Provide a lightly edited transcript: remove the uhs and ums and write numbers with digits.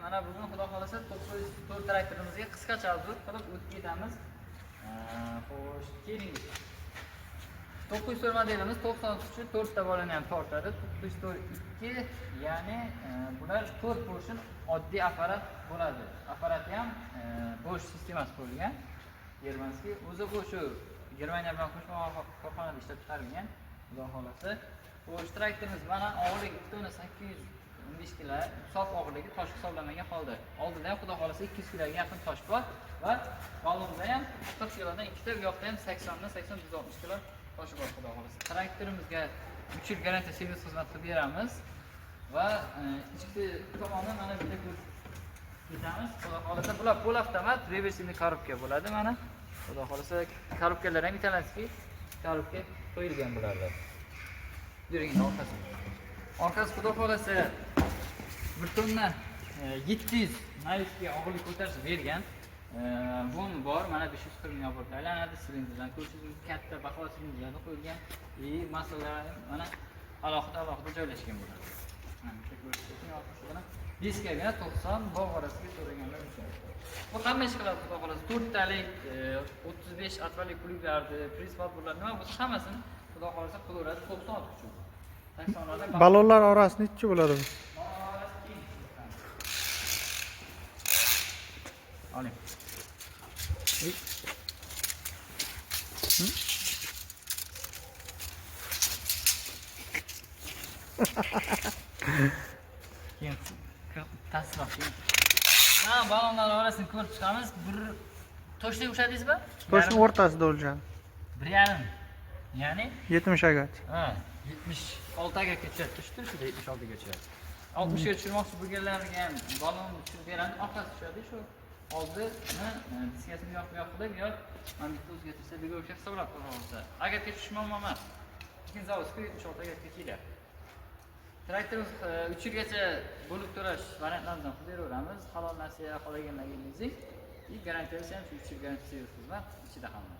Mana bugun xudo xolasa 904 traktorimizga qisqacha obzor qilib o'tib ketamiz. Xo'sh, keling. 904 modelimiz 93 4 ta bolani ham tortadi. 902, ya'ni bular 4 portion oddiy apparat bo'ladi. Apparati ham Bosch sistemasi qo'yilgan. Germanskiy o'zi bu shu Germaniya bilan qo'shma korxonada ishlab chiqarilgan. Xudo xolasa. Xo'sh, traktorimiz mana og'irligi 2 tonna 815 kg, sof og'irligi tosh hisoblanmagan holda. Oldida ham xudo xolasa 200 kg ga yaqin tosh bor va balonda ham 40 kg dan 2 ta, bu yoqda ham 80 dan 80-160 kg toshi bor xudo xolasa. Traktorimizga 3 yil garantiya servis xizmat qilib beramiz va ichki tomoni mana bu yerda ketamiz. Xudo xolasa bular pol avtomat reversivli korobka bo'ladi mana. Xudo xolasa korobkalar ham italanskiy korobka qo'yilgan bularda. Yuring orqasi. Orqasi xudo xolasa 1 tonna 700 navisga og'irlik ko'tarish bergan. Bun bor, mana 540 ming obort aylanadi, silindrdan ko'rishingiz katta baho silindrlarda qo'yilgan. Masalalar mana alohida joylashgan bo'ladi. Mana shu ko'rsatuvning orqasidan diskagina 90 bog' orasiga so'raganlar uchun. Bu hamma ish qiladi xudo xolasa. 4 talik 35 atvalik pullarni, prinsipal pullar nima bo'lsa hammasini xudo xolasa qilaveradi 90 uchun. Balonlar orasi necha bo'ladi? Oling. Keyin tasdiq. Balonlar orasini ko'rib chiqamiz. Bir toshga ushladingizmi? Toshning o'rtasida o'lgan. 1,5. Ya'ni 70 agach. Ha, 76 ga tushadi, shunda 76 gacha. 60 ga tushirmoqchi bo'lganlarga ham balon tushirib beradi, orqasi tushadi shu. Oldini diskasini yo'q qilib, yo mana bitta o'zgartirsa, bu o'sha hisoblab qo'ysa. Agatga tushmoq emas. Lekin zavodga 76 ga keladi. Traktorimiz 3 yilgacha bo'lib to'lash variantlaridan qilib beraveramiz. Halol narsa xohlaganlaringizni. Garantiyasi ham shu 3 yil garantiya xizmat ichida hamma.